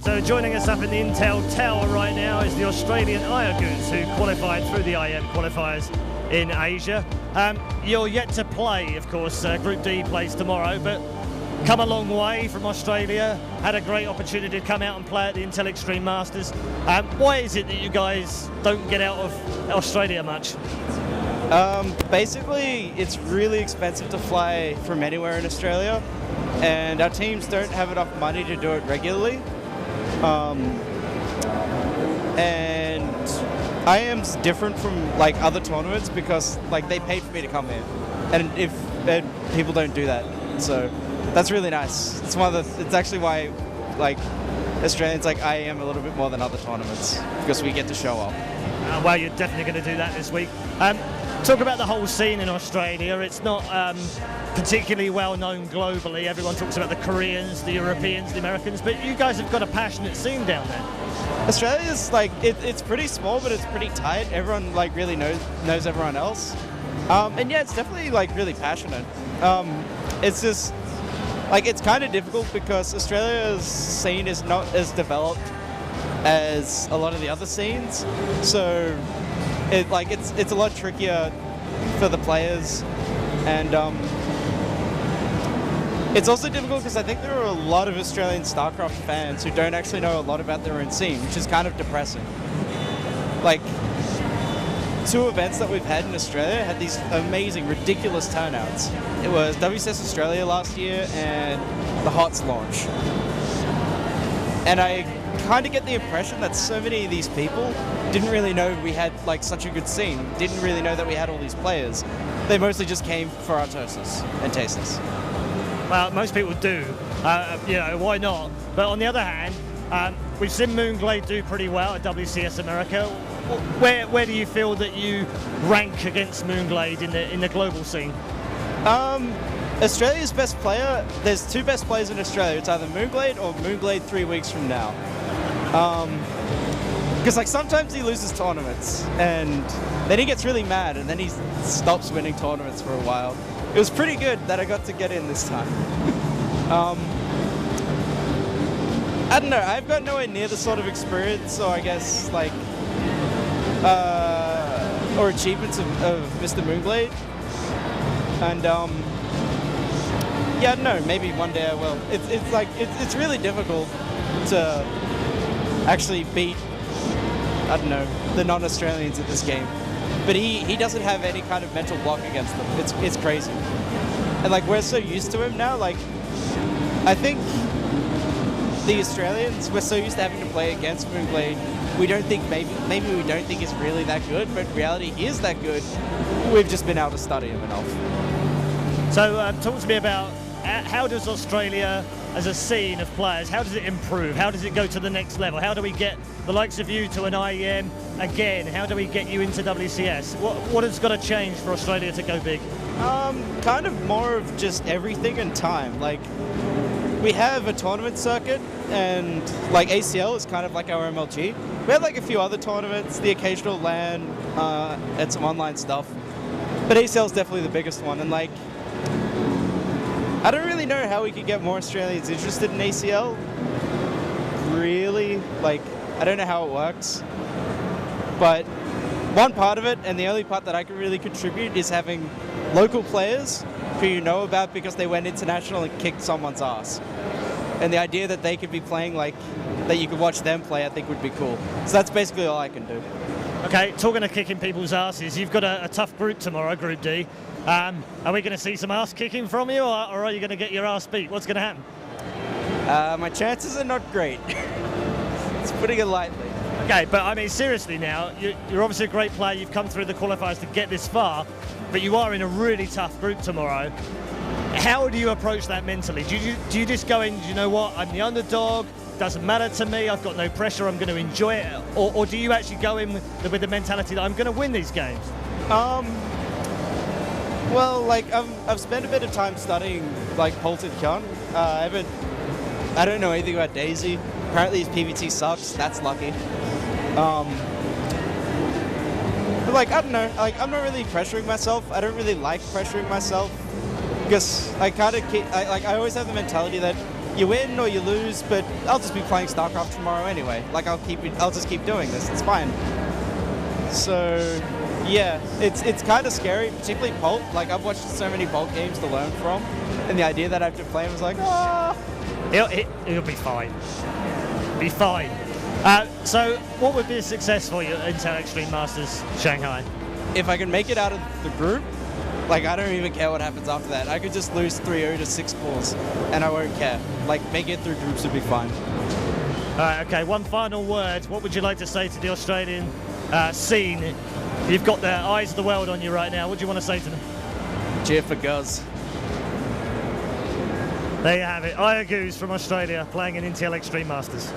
So joining us up in the Intel Tower right now is the Australian iaguz, who qualified through the IM qualifiers in Asia. You're yet to play, of course. Group D plays tomorrow, but come a long way from Australia. Had a great opportunity to come out and play at the Intel Extreme Masters. Why is it that you guys don't get out of Australia much? Basically, it's really expensive to fly from anywhere in Australia, and our teams don't have enough money to do it regularly. And IM's different from like other tournaments because like they paid for me to come here, and people don't do that, so that's really nice. It's it's actually why like Australians like IM a little bit more than other tournaments, because we get to show up. Well, you're definitely going to do that this week. Talk about the whole scene in Australia. It's not particularly well known globally. Everyone talks about the Koreans, the Europeans, the Americans, but you guys have got a passionate scene down there. Australia's like it's pretty small, but it's pretty tight. Everyone like really knows everyone else, and yeah, it's definitely like really passionate. It's just like it's kind of difficult because Australia's scene is not as developed as a lot of the other scenes, so it's a lot trickier for the players, and it's also difficult because I think there are a lot of Australian StarCraft fans who don't actually know a lot about their own scene, which is kind of depressing. Like, 2 events that we've had in Australia had these amazing, ridiculous turnouts. It was WCS Australia last year and the HOTS launch. And I kind of get the impression that so many of these people didn't really know we had like such a good scene, didn't really know that we had all these players. They mostly just came for our toasters and tasters. Well, most people do. You know, why not? But on the other hand, we've seen Moonglade do pretty well at WCS America. Where do you feel that you rank against Moonglade in the global scene? Australia's best player, there's 2 best players in Australia. It's either Moonglade or Moonglade 3 weeks from now. Because like sometimes he loses tournaments and then he gets really mad and then he stops winning tournaments for a while. It was pretty good that I got to get in this time. I don't know, I've got nowhere near the sort of experience, so I guess like or achievements of Mr. Moonglade. And yeah, I don't know, maybe one day I will. It's really difficult to actually beat, I don't know, the non-Australians in this game. But he doesn't have any kind of mental block against them. It's crazy. And like we're so used to him now, like I think the Australians, we're so used to having to play against Moonglade, we don't think maybe we don't think he's really that good, but in reality he is that good. We've just been able to study him enough. So talk to me about how does Australia as a scene of players, how does it improve? How does it go to the next level? How do we get the likes of you to an IEM again? How do we get you into WCS? What has got to change for Australia to go big? Kind of more of just everything and time. Like, we have a tournament circuit, and like ACL is kind of like our MLG. We have like a few other tournaments, the occasional LAN, and some online stuff. But ACL is definitely the biggest one, and like, I don't really know how we could get more Australians interested in ACL. Really, like, I don't know how it works. But one part of it, and the only part that I can really contribute, is having local players who you know about because they went international and kicked someone's ass. And the idea that they could be playing, like, that you could watch them play, I think would be cool. So that's basically all I can do. Okay, talking of kicking people's asses, you've got a tough group tomorrow, Group D. Are we going to see some ass kicking from you, or are you going to get your ass beat? What's going to happen? My chances are not great. It's putting it lightly. Okay, but I mean, seriously now, you're obviously a great player. You've come through the qualifiers to get this far, but you are in a really tough group tomorrow. How do you approach that mentally? Do you just go in, you know what, I'm the underdog, doesn't matter to me, I've got no pressure, I'm going to enjoy it, or do you actually go in with the mentality that I'm going to win these games? Well, like, I've spent a bit of time studying, like, Polton Kyon. I don't know anything about Daisy. Apparently his PVT sucks, that's lucky. But, like, I don't know, like, I'm not really pressuring myself. I don't really like pressuring myself, because I kind of I always have the mentality that you win or you lose, but I'll just be playing StarCraft tomorrow anyway. Like I'll just keep doing this. It's fine. So yeah, it's kind of scary, particularly Bolt. Like I've watched so many Bolt games to learn from, and the idea that I have to play him was like, ah. It'll be fine. Be fine. So, what would be a success for you at Intel Extreme Masters Shanghai? If I can make it out of the group, like I don't even care what happens after that. I could just lose 3-0 to 6-4s, and I won't care. Like making it through groups would be fine. All right. Okay. One final word. What would you like to say to the Australian scene? You've got the eyes of the world on you right now. What do you want to say to them? Cheer for Guz. There you have it. iaguz from Australia playing in Intel Extreme Masters.